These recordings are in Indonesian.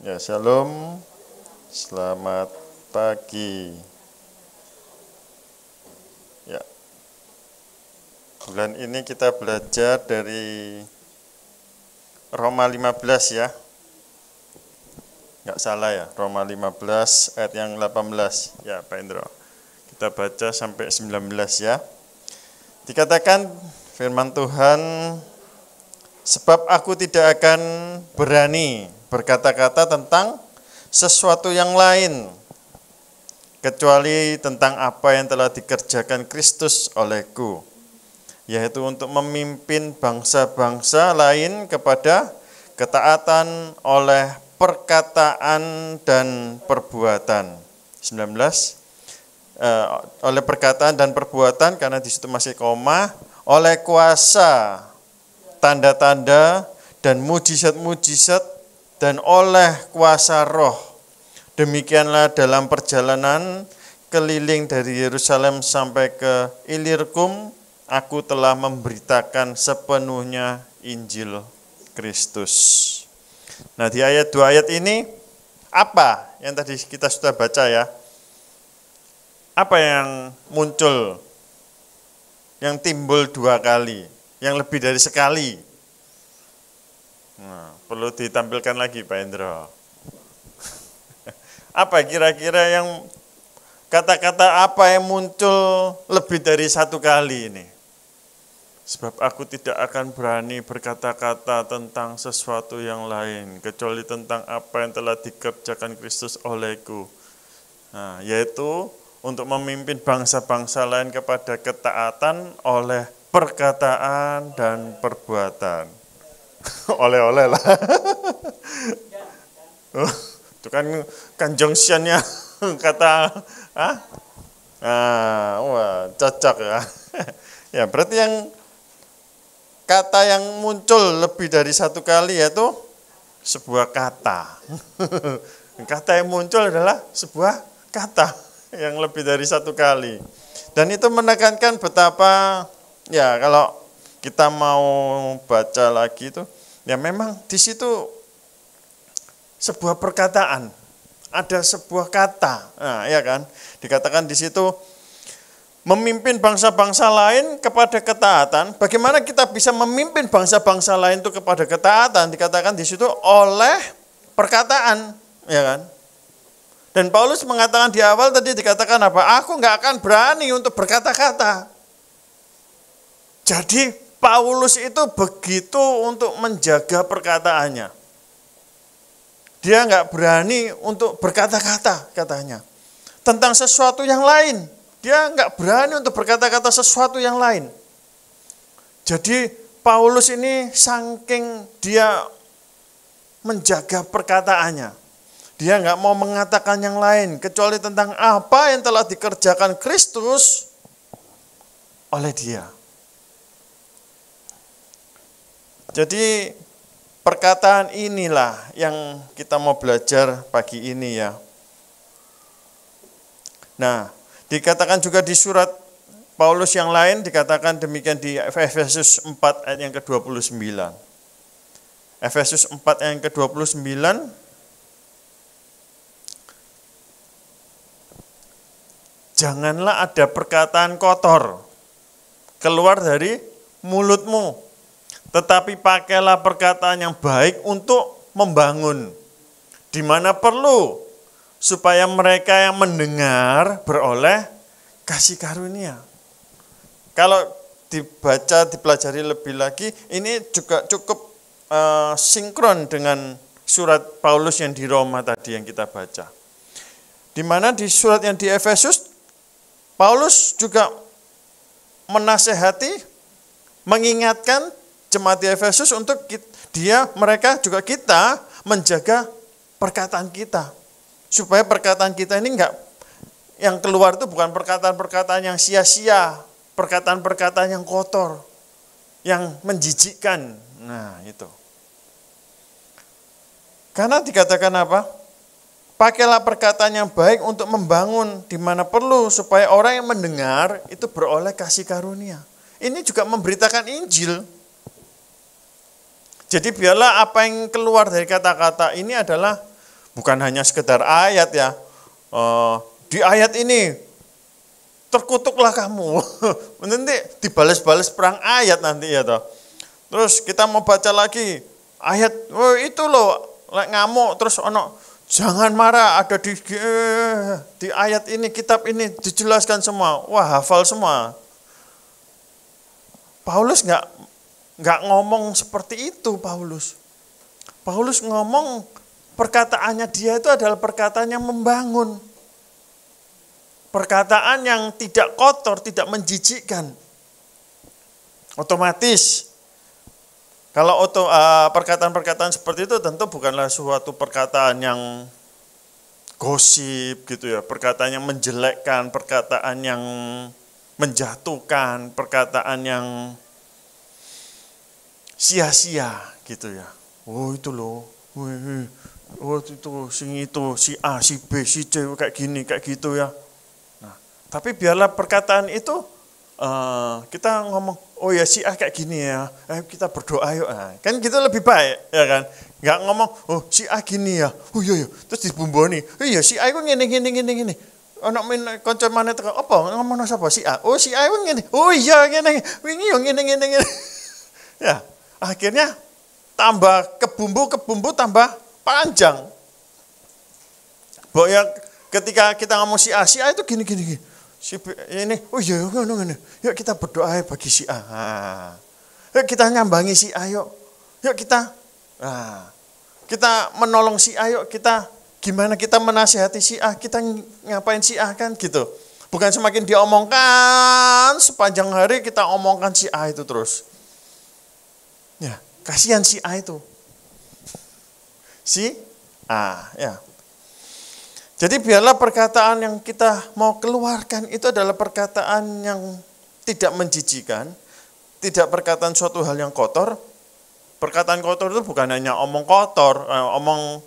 Ya, shalom. Selamat pagi. Ya, bulan ini kita belajar dari Roma 15 ya. Enggak salah ya, Roma 15 ayat yang 18. Ya, Pak Indro. Kita baca sampai 19 ya. Dikatakan firman Tuhan, sebab aku tidak akan berani berkata-kata tentang sesuatu yang lain, kecuali tentang apa yang telah dikerjakan Kristus olehku, yaitu untuk memimpin bangsa-bangsa lain kepada ketaatan oleh perkataan dan perbuatan. 19, oleh perkataan dan perbuatan, karena di situ masih koma, oleh kuasa, tanda-tanda, dan mujizat-mujizat, dan oleh kuasa roh. Demikianlah dalam perjalanan keliling dari Yerusalem sampai ke Ilirkum, aku telah memberitakan sepenuhnya Injil Kristus. Nah, di ayat 2 ayat ini, apa yang tadi kita sudah baca ya? Apa yang muncul, yang timbul 2 kali, yang lebih dari sekali? Nah, perlu ditampilkan lagi Pak Indro. Apa kira-kira yang kata-kata apa yang muncul lebih dari 1 kali ini? Sebab aku tidak akan berani berkata-kata tentang sesuatu yang lain, kecuali tentang apa yang telah dikerjakan Kristus olehku. Nah, yaitu untuk memimpin bangsa-bangsa lain kepada ketaatan oleh perkataan dan perbuatan. Oleh-oleh lah. Itu kan junction-nya kata wah, cocok ya. Ya, berarti yang kata yang muncul lebih dari 1 kali yaitu sebuah kata. Kata yang muncul adalah sebuah kata yang lebih dari 1 kali. Dan itu menekankan betapa, ya kalau kita mau baca lagi itu, ya memang di situ sebuah perkataan, ada sebuah kata, nah ya kan, dikatakan di situ memimpin bangsa-bangsa lain kepada ketaatan. Bagaimana kita bisa memimpin bangsa-bangsa lain itu kepada ketaatan? Dikatakan di situ oleh perkataan, ya kan? Dan Paulus mengatakan di awal tadi dikatakan apa? Aku nggak akan berani untuk berkata-kata. Jadi Paulus itu begitu untuk menjaga perkataannya. Dia nggak berani untuk berkata-kata katanya. Tentang sesuatu yang lain. Dia nggak berani untuk berkata-kata sesuatu yang lain. Jadi Paulus ini saking dia menjaga perkataannya. Dia nggak mau mengatakan yang lain kecuali tentang apa yang telah dikerjakan Kristus oleh dia. Jadi perkataan inilah yang kita mau belajar pagi ini ya. Nah, dikatakan juga di surat Paulus yang lain, dikatakan demikian di Efesus 4 ayat yang ke-29. Efesus 4 ayat yang ke-29. Janganlah ada perkataan kotor keluar dari mulutmu, tetapi pakailah perkataan yang baik untuk membangun, di mana perlu, supaya mereka yang mendengar beroleh kasih karunia. Kalau dibaca, dipelajari lebih lagi, ini juga cukup sinkron dengan surat Paulus yang di Roma tadi yang kita baca. Di mana di surat yang di Efesus, Paulus juga menasehati, mengingatkan jemaat di Efesus untuk mereka juga kita menjaga perkataan kita. Supaya perkataan kita ini enggak, yang keluar itu bukan perkataan-perkataan yang sia-sia, perkataan-perkataan yang kotor, yang menjijikkan. Nah, itu. Karena dikatakan apa? Pakailah perkataan yang baik untuk membangun di mana perlu, supaya orang yang mendengar itu beroleh kasih karunia. Ini juga memberitakan Injil. Jadi biarlah apa yang keluar dari kata-kata ini adalah Bukan hanya sekedar ayat ya. Di ayat ini terkutuklah kamu. Nanti dibales-bales perang ayat nanti ya toh. Terus kita mau baca lagi ayat, oh itu loh ngamuk terus ono jangan marah ada di ayat ini, kitab ini dijelaskan semua. Wah, hafal semua. Paulus nggak ngomong seperti itu Paulus. Paulus ngomong perkataannya dia itu adalah perkataan yang membangun. Perkataan yang tidak kotor, tidak menjijikkan. Otomatis, kalau perkataan-perkataan seperti itu tentu bukanlah suatu perkataan yang gosip gitu ya. Perkataan yang menjelekkan, perkataan yang menjatuhkan, perkataan yang sia-sia gitu ya. Oh itu loh, oh itu, si A, si B, si C kayak gini, kayak gitu ya. Tapi biarlah perkataan itu kita ngomong, oh ya si A kayak gini ya, kita berdoa yuk. Kan gitu lebih baik ya kan. Nggak ngomong, oh si A gini ya, oh iya, terus dibumboni, oh iya si A itu gini. Anak main konco mana teko apa ngomong sapa si A, oh si A itu gini, oh iya gini. Ya, akhirnya tambah kebumbu tambah panjang. Ya ketika kita ngomong si A itu gini. Si B ini, oh iya, ngono. Yuk kita berdoa bagi si A. Yuk kita nyambangi si A, yuk kita menolong si A, yuk kita gimana kita menasihati si A, kita ngapain si A kan gitu. Bukan semakin diomongkan sepanjang hari kita omongkan si A itu terus. Ya, kasihan si A itu. Si A, ya. Jadi biarlah perkataan yang kita mau keluarkan itu adalah perkataan yang tidak menjijikan, tidak perkataan suatu hal yang kotor. Perkataan kotor itu bukan hanya omong kotor, omong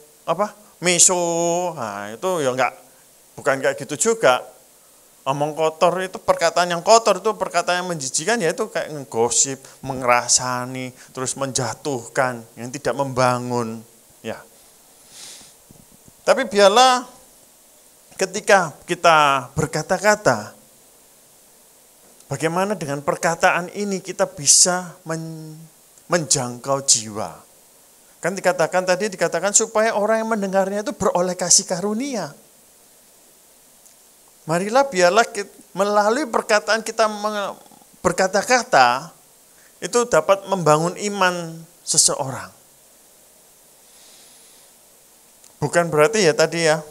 miso, itu ya bukan kayak gitu juga. Omong kotor itu perkataan yang kotor, itu perkataan yang menjijikan, yaitu kayak ngegosip, mengerasani, terus menjatuhkan, yang tidak membangun. Ya. Tapi biarlah ketika kita berkata-kata, bagaimana dengan perkataan ini kita bisa menjangkau jiwa. Kan dikatakan supaya orang yang mendengarnya itu beroleh kasih karunia. Marilah biarlah melalui perkataan kita berkata-kata, itu dapat membangun iman seseorang. Bukan berarti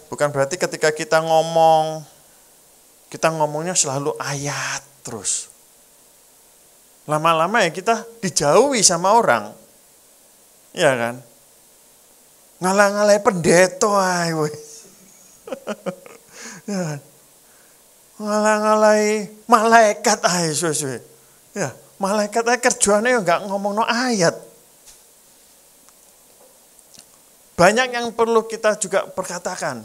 bukan berarti ketika kita ngomongnya selalu ayat terus. Lama-lama ya kita dijauhi sama orang. Iya kan? Ngalah-ngalai pendeta ae. Ya kan? Ngalah-ngalai malaikat ae suwe-suwe. Ya, malaikat ae kerjane enggak ngomongno ayat. Banyak yang perlu kita juga perkatakan.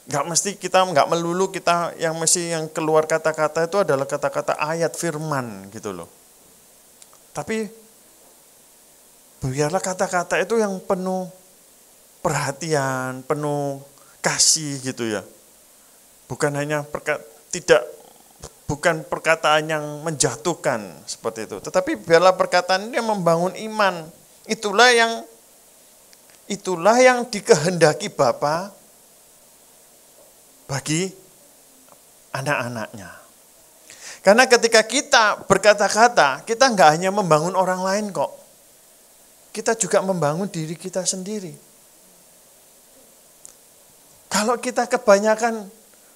Nggak melulu kita yang keluar kata-kata itu adalah kata-kata ayat firman gitu loh. Tapi biarlah kata-kata itu yang penuh perhatian, penuh kasih gitu ya. Bukan hanya bukan perkataan yang menjatuhkan seperti itu. Tetapi biarlah perkataan ini yang membangun iman. Itulah yang dikehendaki Bapa bagi anak-anaknya. Karena ketika kita berkata-kata, kita enggak hanya membangun orang lain kok. Kita juga membangun diri kita sendiri. Kalau kita kebanyakan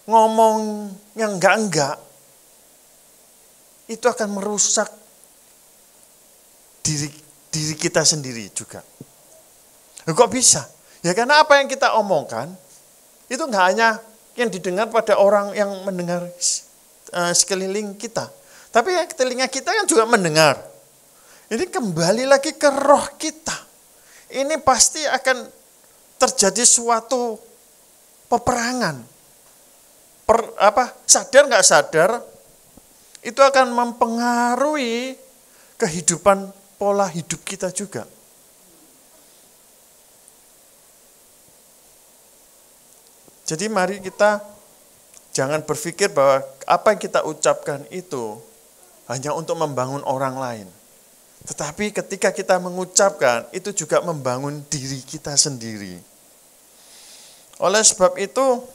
ngomong yang enggak-enggak, itu akan merusak diri kita sendiri juga. Kok bisa? Ya karena apa yang kita omongkan, itu enggak hanya yang didengar pada orang yang mendengar sekeliling kita. Tapi telinga kita kan juga mendengar. Ini kembali lagi ke roh kita. Ini pasti akan terjadi suatu peperangan. Sadar nggak sadar, itu akan mempengaruhi kehidupan pola hidup kita juga. Jadi mari kita jangan berpikir bahwa apa yang kita ucapkan itu hanya untuk membangun orang lain. Tetapi ketika kita mengucapkan, itu juga membangun diri kita sendiri. Oleh sebab itu,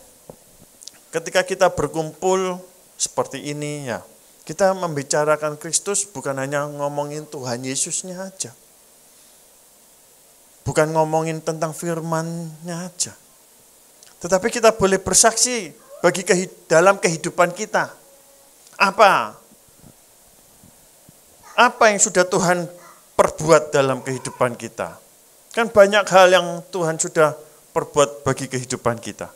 ketika kita berkumpul seperti ini, ya, kita membicarakan Kristus bukan hanya ngomongin Tuhan Yesusnya aja. Bukan ngomongin tentang firman-Nya aja. Tetapi kita boleh bersaksi bagi dalam kehidupan kita. Apa yang sudah Tuhan perbuat dalam kehidupan kita? Kan banyak hal yang Tuhan sudah perbuat bagi kehidupan kita.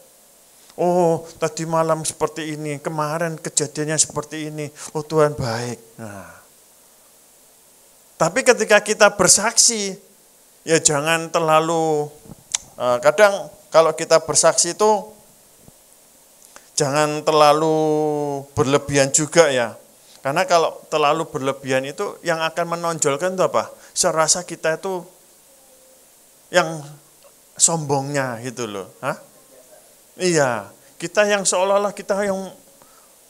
Oh, tadi malam seperti ini, kemarin kejadiannya seperti ini. Oh, Tuhan baik. Nah. Tapi ketika kita bersaksi, ya jangan terlalu, kadang kalau kita bersaksi itu, jangan terlalu berlebihan juga ya. Karena kalau terlalu berlebihan itu yang akan menonjolkan itu apa? Serasa kita itu yang sombongnya gitu loh. Hah? Iya, kita yang seolah-olah kita yang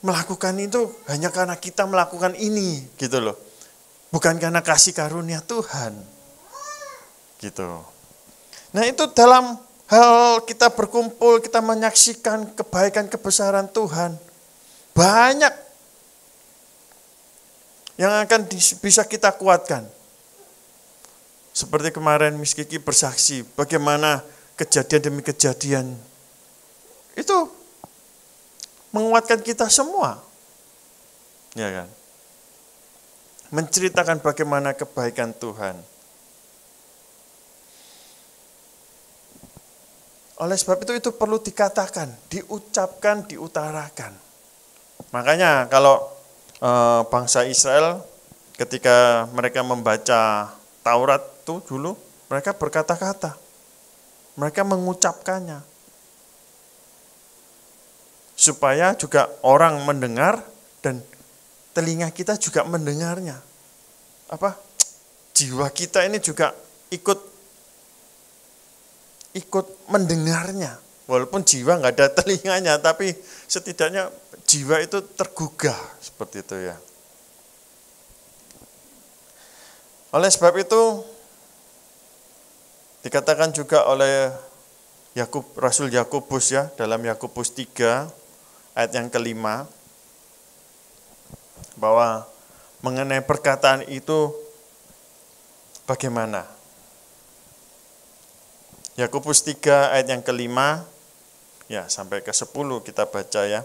melakukan itu hanya karena kita melakukan ini gitu loh. Bukan karena kasih karunia Tuhan. Gitu. Nah itu dalam hal kita berkumpul, kita menyaksikan kebaikan kebesaran Tuhan. Banyak yang akan bisa kita kuatkan. Seperti kemarin Miss Kiki bersaksi, bagaimana kejadian demi kejadian. Itu menguatkan kita semua. Ya kan? Menceritakan bagaimana kebaikan Tuhan. Oleh sebab itu perlu dikatakan, diucapkan, diutarakan. Makanya kalau bangsa Israel ketika mereka membaca Taurat itu dulu, mereka berkata-kata. Mereka mengucapkannya. Supaya juga orang mendengar dan telinga kita juga mendengarnya. Jiwa kita ini juga ikut mendengarnya. Walaupun jiwa nggak ada telinganya, tapi setidaknya jiwa itu tergugah seperti itu ya. Oleh sebab itu dikatakan juga oleh Rasul Yakobus ya dalam Yakobus 3 ayat yang kelima bahwa mengenai perkataan itu bagaimana? Yakobus 3 ayat yang kelima, ya sampai ke 10 kita baca ya.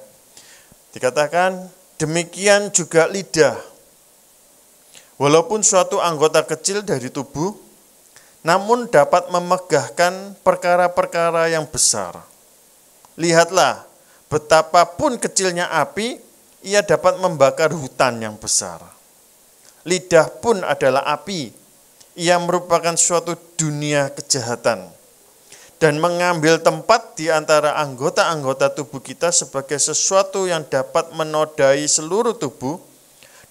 Dikatakan, demikian juga lidah. Walaupun suatu anggota kecil dari tubuh, namun dapat memegahkan perkara-perkara yang besar. Lihatlah, betapapun kecilnya api, ia dapat membakar hutan yang besar. Lidah pun adalah api, ia merupakan suatu dunia kejahatan. Dan mengambil tempat di antara anggota-anggota tubuh kita sebagai sesuatu yang dapat menodai seluruh tubuh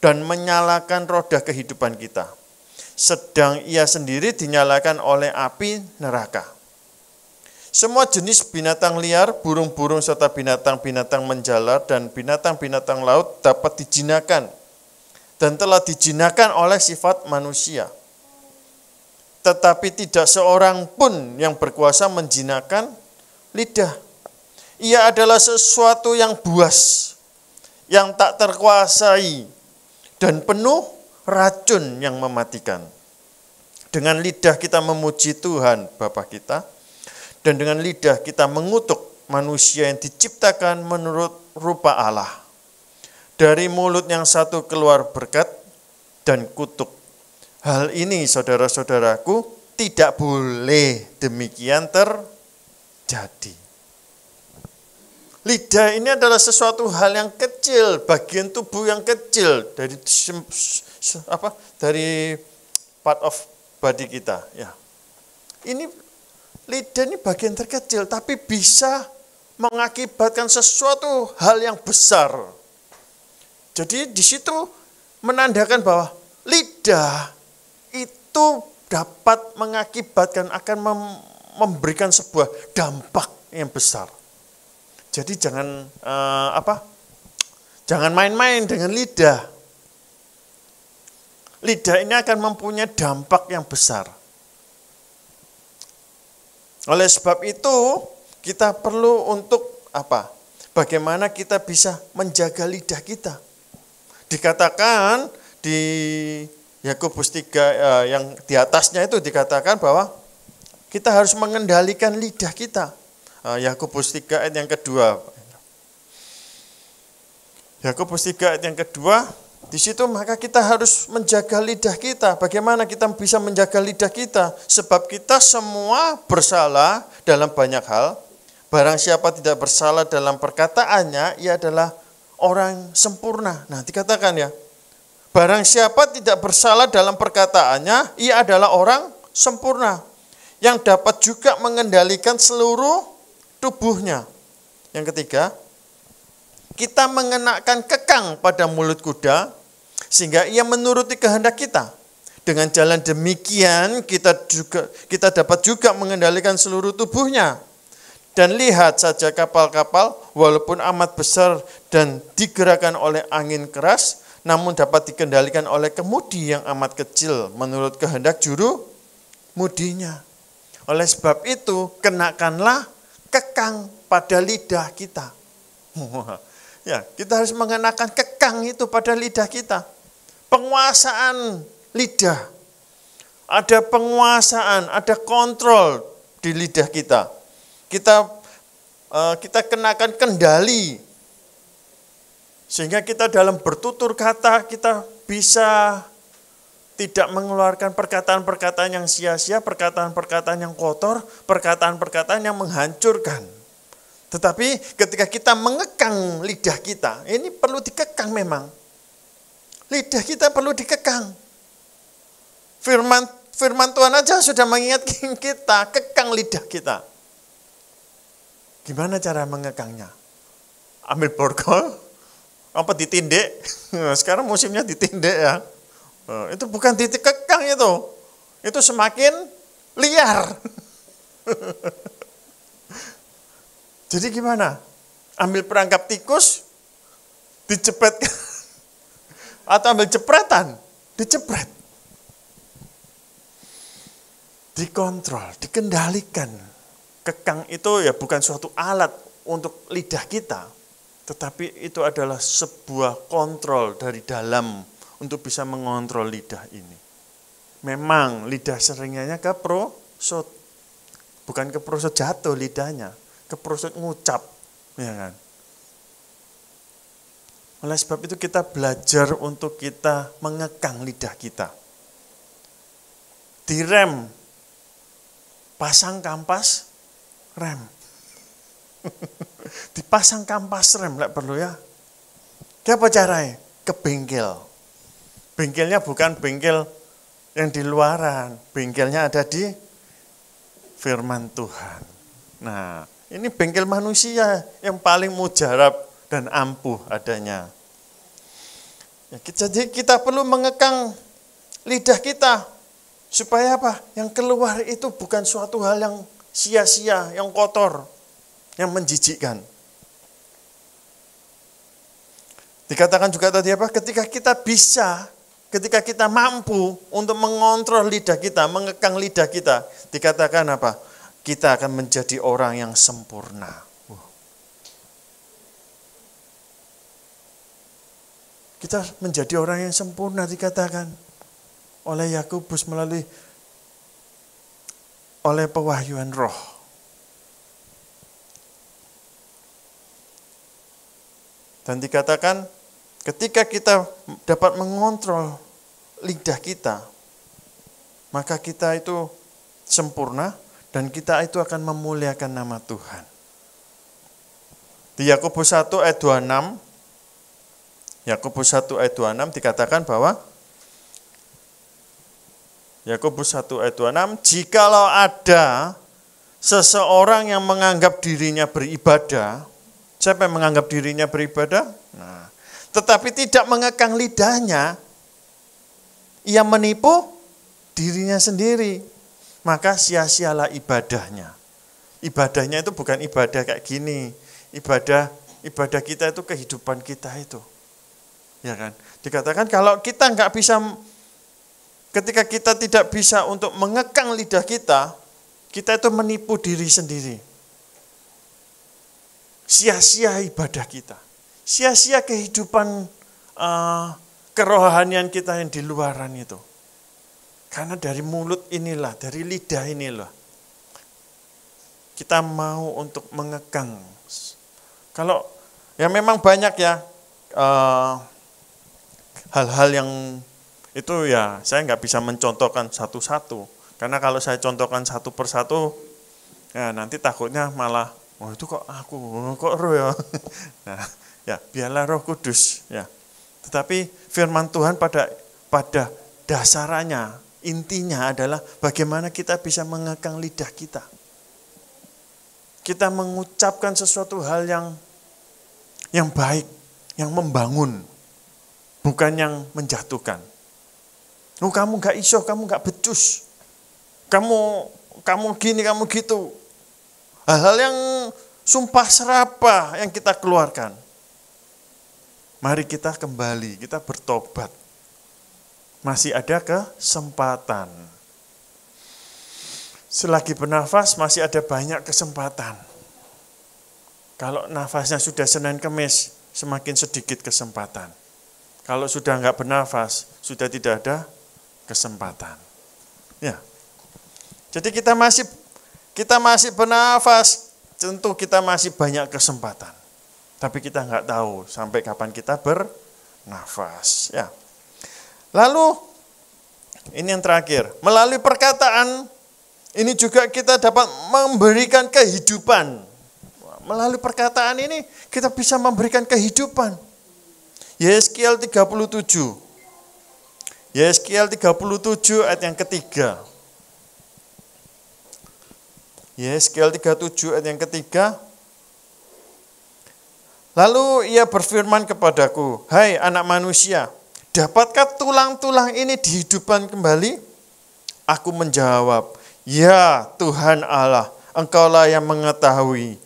dan menyalakan roda kehidupan kita. Sedang ia sendiri dinyalakan oleh api neraka. Semua jenis binatang liar, burung-burung serta binatang-binatang menjalar dan binatang-binatang laut dapat dijinakan dan telah dijinakan oleh sifat manusia. Tetapi tidak seorang pun yang berkuasa menjinakkan lidah. Ia adalah sesuatu yang buas, yang tak terkuasai, dan penuh racun yang mematikan. Dengan lidah kita memuji Tuhan Bapa kita, dan dengan lidah kita mengutuk manusia yang diciptakan menurut rupa Allah. Dari mulut yang satu keluar berkat dan kutuk. Hal ini saudara-saudaraku tidak boleh demikian terjadi. Lidah ini adalah sesuatu hal yang kecil, bagian tubuh yang kecil dari part of body kita. Ya, ini lidah ini bagian terkecil, tapi bisa mengakibatkan sesuatu hal yang besar. Jadi di situ menandakan bahwa lidah itu dapat mengakibatkan, akan memberikan sebuah dampak yang besar. Jadi jangan main-main dengan lidah. Lidah ini akan mempunyai dampak yang besar. Oleh sebab itu, kita perlu untuk apa? Bagaimana kita bisa menjaga lidah kita. Dikatakan di Yakobus 3 yang di atasnya itu dikatakan bahwa kita harus mengendalikan lidah kita. Yakobus 3 ayat yang kedua. Yakobus 3 ayat yang kedua, di situ maka kita harus menjaga lidah kita. Bagaimana kita bisa menjaga lidah kita? Sebab kita semua bersalah dalam banyak hal. Barang siapa tidak bersalah dalam perkataannya, ia adalah orang sempurna. Nah, dikatakan ya, barang siapa tidak bersalah dalam perkataannya, ia adalah orang sempurna, yang dapat juga mengendalikan seluruh tubuhnya. Yang ketiga, kita mengenakan kekang pada mulut kuda, sehingga ia menuruti kehendak kita. Dengan jalan demikian, kita dapat juga mengendalikan seluruh tubuhnya. Dan lihat saja kapal-kapal, walaupun amat besar dan digerakkan oleh angin keras, namun dapat dikendalikan oleh kemudi yang amat kecil menurut kehendak juru mudinya. Oleh sebab itu, kenakanlah kekang pada lidah kita. Ya, kita harus mengenakan kekang itu pada lidah kita. Penguasaan lidah. Ada penguasaan, ada kontrol di lidah kita. Kita kenakan kendali. Sehingga kita dalam bertutur kata, kita bisa tidak mengeluarkan perkataan-perkataan yang sia-sia, perkataan-perkataan yang kotor, perkataan-perkataan yang menghancurkan. Tetapi ketika kita mengekang lidah kita, ini perlu dikekang memang. Lidah kita perlu dikekang. Firman Tuhan aja sudah mengingatkan kita, kekang lidah kita. Gimana cara mengekangnya? Ambil borgol, apa ditindik? Sekarang musimnya ditindik ya. Itu bukan dikekang itu. Itu semakin liar. Jadi gimana? Ambil perangkap tikus, dicepret, atau ambil jepretan, dicepret. Dikontrol, dikendalikan. Kekang itu ya bukan suatu alat untuk lidah kita, tetapi itu adalah sebuah kontrol dari dalam untuk bisa mengontrol lidah ini. Memang lidah seringnya keprosot, bukan keprosot jatuh lidahnya, keprosot ngucap, ya kan? Oleh sebab itu kita belajar untuk kita mengekang lidah kita. Direm, pasang kampas rem. Dipasang kampas rem lah perlu ya. Apa caranya? Ke bengkel. Bengkelnya bukan bengkel yang di luaran, bengkelnya ada di firman Tuhan. Nah, ini bengkel manusia yang paling mujarab dan ampuh adanya. Ya, jadi kita perlu mengekang lidah kita supaya apa? Yang keluar itu bukan suatu hal yang sia-sia, yang kotor, yang menjijikkan. Dikatakan juga tadi apa? Ketika kita mampu untuk mengontrol lidah kita, mengekang lidah kita, dikatakan apa? Kita akan menjadi orang yang sempurna. Kita menjadi orang yang sempurna dikatakan oleh Yakobus oleh pewahyuan roh. Dan dikatakan ketika kita dapat mengontrol lidah kita, maka kita itu sempurna dan kita itu akan memuliakan nama Tuhan. Di Yakobus 1 ayat 26, Yakobus 1 ayat 26 dikatakan bahwa Yakobus 1 ayat 26, jikalau ada seseorang yang menganggap dirinya beribadah, siapa yang menganggap dirinya beribadah? Nah, tetapi tidak mengekang lidahnya, ia menipu dirinya sendiri, maka sia-sialah ibadahnya. Ibadahnya itu bukan ibadah kayak gini, ibadah kita itu kehidupan kita itu. Ya kan? Dikatakan kalau kita nggak bisa, ketika kita tidak bisa untuk mengekang lidah kita itu menipu diri sendiri. Sia-sia ibadah kita. Sia-sia kehidupan kerohanian kita yang di luaran itu. Karena dari mulut inilah, dari lidah inilah, kita mau untuk mengekang. Kalau ya memang banyak ya hal-hal yang itu ya saya nggak bisa mencontohkan satu-satu. Karena kalau saya contohkan satu persatu, ya nanti takutnya malah, oh itu kok aku, kok roh ya. Nah, ya biarlah Roh Kudus ya. Tetapi firman Tuhan pada dasarnya, intinya adalah bagaimana kita bisa mengekang lidah kita. Kita mengucapkan sesuatu hal yang baik, yang membangun, bukan yang menjatuhkan. Oh kamu gak iso, kamu gak becus, kamu gini, kamu gitu. Hal-hal yang sumpah serapah yang kita keluarkan. Mari kita kembali, kita bertobat. Masih ada kesempatan. Selagi bernafas masih ada banyak kesempatan. Kalau nafasnya sudah Senin Kemis, semakin sedikit kesempatan. Kalau sudah enggak bernafas, sudah tidak ada kesempatan. Ya. Jadi kita masih bernafas, tentu kita masih banyak kesempatan. Tapi kita enggak tahu sampai kapan kita bernafas. Ya. Lalu, ini yang terakhir, melalui perkataan, ini juga kita dapat memberikan kehidupan. Melalui perkataan ini, kita bisa memberikan kehidupan. Yeskiel 37. Yeskiel 37 ayat yang ketiga. Yeskiel 37 ayat yang ketiga. Lalu ia berfirman kepadaku, hai anak manusia, dapatkah tulang-tulang ini dihidupkan kembali? Aku menjawab, ya Tuhan Allah, Engkaulah yang mengetahui.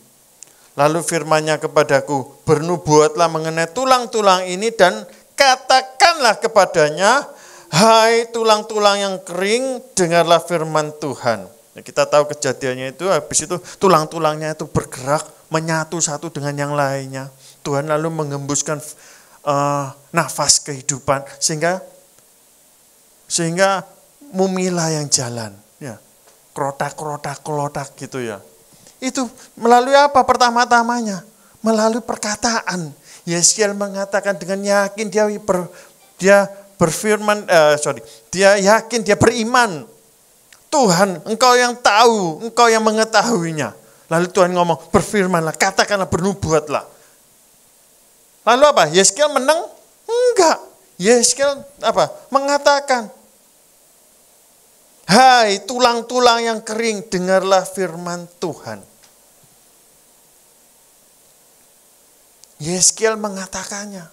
Lalu firman-Nya kepadaku, bernubuatlah mengenai tulang-tulang ini dan katakanlah kepadanya, hai tulang-tulang yang kering, dengarlah firman Tuhan. Ya, kita tahu kejadiannya itu, habis itu tulang-tulangnya itu bergerak, menyatu satu dengan yang lainnya. Tuhan lalu mengembuskan nafas kehidupan sehingga mumilah yang jalan, ya, kerotak gitu ya. Itu melalui apa pertama-tamanya? Melalui perkataan. Yeskiel mengatakan dengan yakin dia berfirman, dia yakin, dia beriman. Tuhan, Engkau yang tahu, Engkau yang mengetahuinya. Lalu Tuhan ngomong, berfirmanlah, katakanlah, bernubuatlah. Lalu apa? Yeskiel menang? Enggak. Yeskiel apa? Mengatakan, hai tulang-tulang yang kering, dengarlah firman Tuhan. Yeskiel mengatakannya.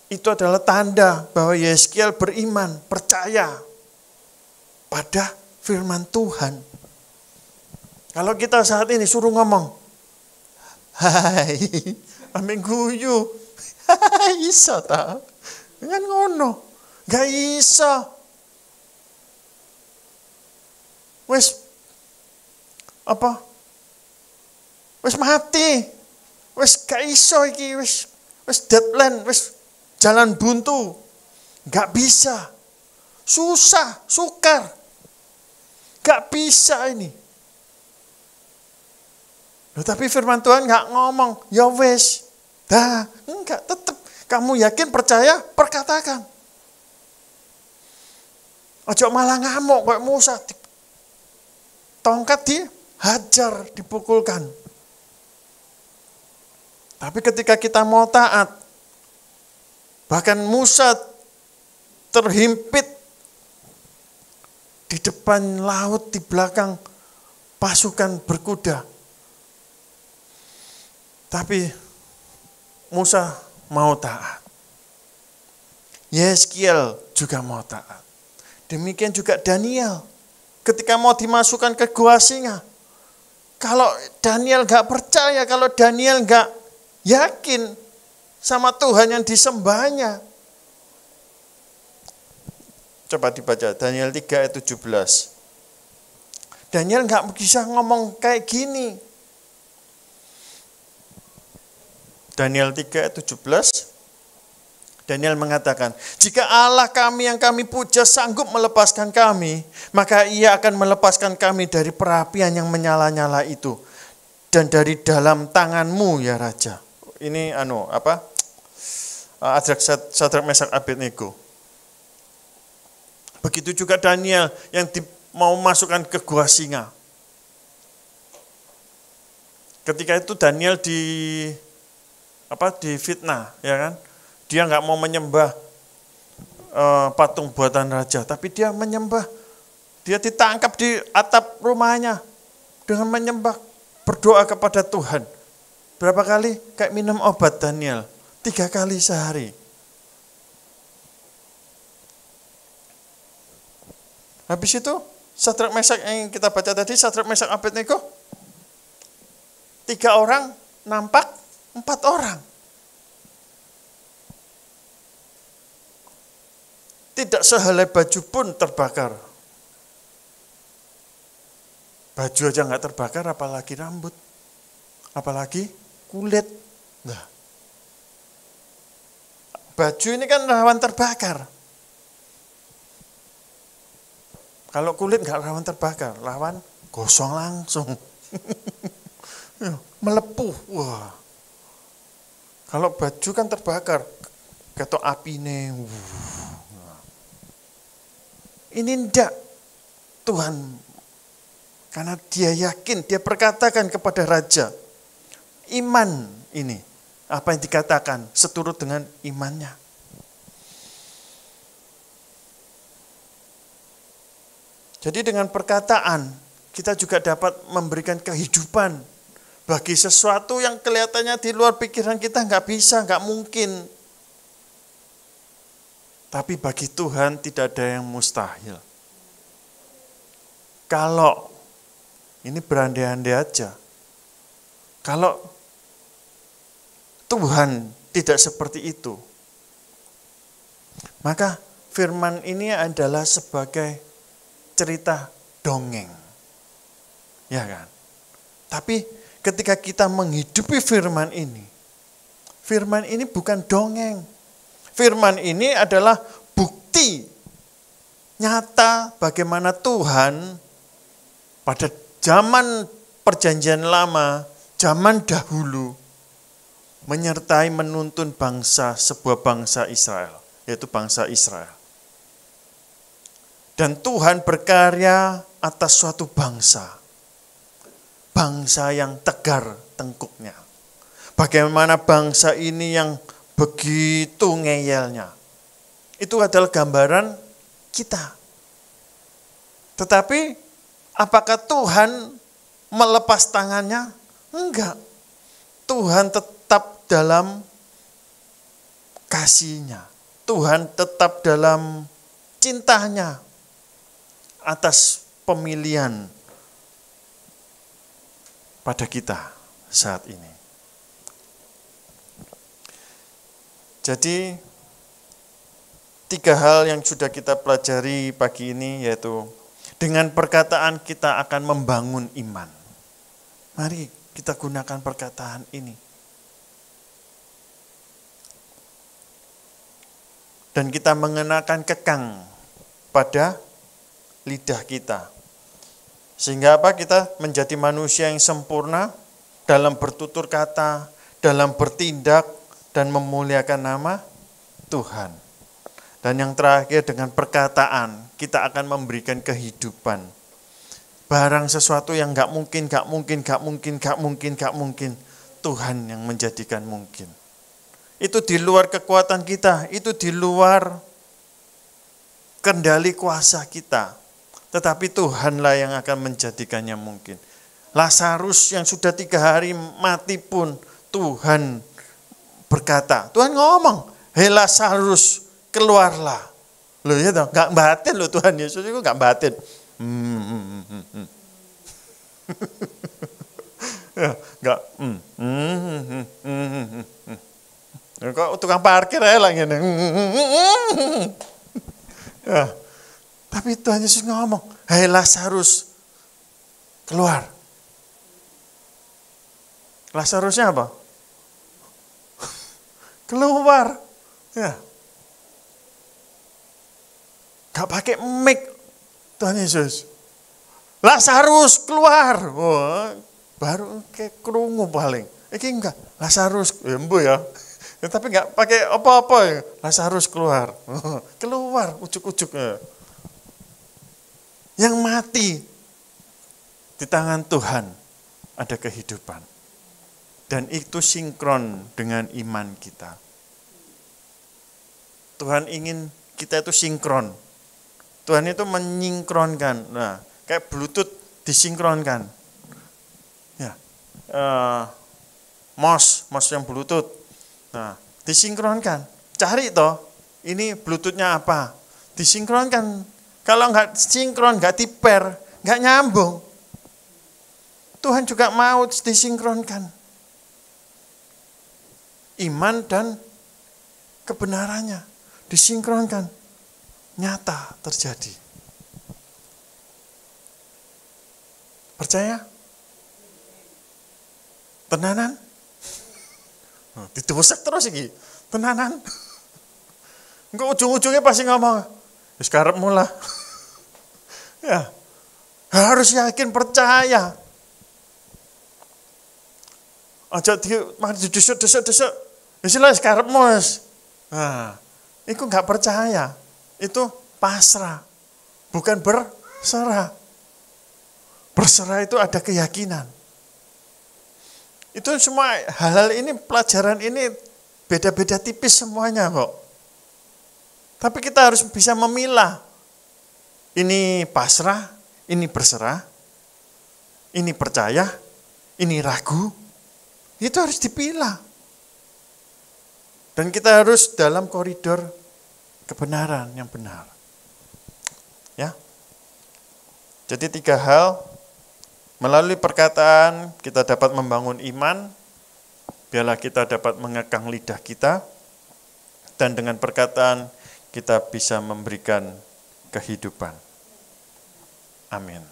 Itu adalah tanda bahwa Yeskiel beriman, percaya pada firman Tuhan. Kalau kita saat ini suruh ngomong, hai, amin guyu, hai, iso ta? Dengan ngono, gak iso. Wes mati. Wes gak iso iki, wes deadline, wes jalan buntu. Gak bisa. Susah, sukar. Gak bisa ini. Loh, tapi firman Tuhan gak ngomong, ya wes. Dah, enggak, tetap kamu yakin, percaya, perkatakan. Ojo malah ngamuk kayak Musa. Tongkat dihajar, dipukulkan. Tapi ketika kita mau taat, bahkan Musa terhimpit di depan laut, di belakang pasukan berkuda. Tapi Musa mau taat. Yeskiel juga mau taat. Demikian juga Daniel. Ketika mau dimasukkan ke gua singa, Kalau Daniel gak percaya, kalau Daniel gak yakin sama Tuhan yang disembahnya. Coba dibaca Daniel 3 ayat 17. Daniel gak bisa ngomong kayak gini. Daniel 3 ayat 17. Daniel mengatakan, jika Allah kami yang kami puja sanggup melepaskan kami, maka ia akan melepaskan kami dari perapian yang menyala-nyala itu. Dan dari dalam tanganmu ya Raja. Ini Sadrak Mesak Abednego. Begitu juga Daniel yang mau masukkan ke gua singa. Ketika itu Daniel difitnah, ya kan? Dia nggak mau menyembah patung buatan raja, tapi dia menyembah. Dia ditangkap di atap rumahnya dengan menyembah, berdoa kepada Tuhan. Berapa kali? Kayak minum obat Daniel, 3 kali sehari. Habis itu Sadrak Mesak yang kita baca tadi, Sadrak Mesak Abednego, 3 orang nampak 4 orang. Tidak sehelai baju pun terbakar. Baju aja nggak terbakar, apalagi rambut, apalagi kulit. Nah, baju ini kan rawan terbakar. Kalau kulit nggak rawan terbakar, rawan gosong langsung, melepuh. Wah, kalau baju kan terbakar, ketok apine. Ini enggak Tuhan, karena dia yakin, dia perkatakan kepada raja, iman ini, apa yang dikatakan seturut dengan imannya. Jadi dengan perkataan, kita juga dapat memberikan kehidupan bagi sesuatu yang kelihatannya di luar pikiran kita nggak bisa, nggak mungkin. Tapi bagi Tuhan tidak ada yang mustahil. Kalau, ini berandai-andai aja, kalau Tuhan tidak seperti itu, maka firman ini adalah sebagai cerita dongeng. Ya kan? Tapi ketika kita menghidupi firman ini bukan dongeng. Firman ini adalah bukti nyata bagaimana Tuhan pada zaman perjanjian lama, zaman dahulu, menyertai menuntun sebuah bangsa Israel, yaitu bangsa Israel. Dan Tuhan berkarya atas suatu bangsa yang tegar tengkuknya. Bagaimana bangsa ini yang begitu ngeyelnya. Itu adalah gambaran kita. Tetapi apakah Tuhan melepas tangannya? Enggak. Tuhan tetap dalam kasih-Nya. Tuhan tetap dalam cintanya atas pemilihan pada kita saat ini. Jadi 3 hal yang sudah kita pelajari pagi ini, yaitu dengan perkataan kita akan membangun iman. Mari kita gunakan perkataan ini. Dan kita mengenakan kekang pada lidah kita. Sehingga apa? Kita menjadi manusia yang sempurna dalam bertutur kata, dalam bertindak, dan memuliakan nama Tuhan. Dan yang terakhir, dengan perkataan kita akan memberikan kehidupan. Barang sesuatu yang gak mungkin, Tuhan yang menjadikan mungkin. Itu di luar kekuatan kita, itu di luar kendali kuasa kita. Tetapi Tuhanlah yang akan menjadikannya mungkin. Lazarus yang sudah 3 hari mati pun Tuhan berkata, Tuhan ngomong, hei Lazarus, keluarlah. Loh ya toh, enggak batin loh Tuhan Yesus itu enggak batin. Enggak. Kok tukang parkir aja lah gini. Ya. Tapi Tuhan Yesus ngomong, "Hai Lazarus, keluar." Lazarusnya apa? Keluar. Ya. Gak pakai mic Tuhan Yesus. Lazarus keluar. Wah, baru kayak kerungu paling. Ini enggak, Lazarus, ya. Ya, tapi enggak pakai apa-apa ya. Lazarus keluar. Keluar ujuk-ujuknya. Yang mati di tangan Tuhan ada kehidupan. Dan itu sinkron dengan iman kita. Tuhan ingin kita itu sinkron. Tuhan itu menyinkronkan. Nah, kayak Bluetooth disinkronkan. Ya, MOS yang Bluetooth. Nah, disinkronkan. Cari toh, ini Bluetoothnya apa? Disinkronkan. Kalau nggak sinkron, nggak diper, nggak nyambung. Tuhan juga mau disinkronkan. Iman dan kebenarannya disinkronkan. Nyata terjadi. Percaya? Tenanan? Didosek terus iki. Tenanan? Engko ujung-ujungnya pasti ngomong, wis karepmu lah. Ya. Harus yakin, percaya. Aja didesuk-desuk. Wis lah karepmu wis. Nah, iku enggak percaya. Itu pasrah. Bukan berserah. Berserah itu ada keyakinan. Itu semua hal-hal ini, pelajaran ini beda-beda tipis semuanya kok. Tapi kita harus bisa memilah. Ini pasrah, ini berserah, ini percaya, ini ragu. Itu harus dipilah. Dan kita harus dalam koridor kebenaran yang benar. Ya. Jadi 3 hal. Melalui perkataan kita dapat membangun iman, biarlah kita dapat mengekang lidah kita, dan dengan perkataan kita bisa memberikan kehidupan. Amin.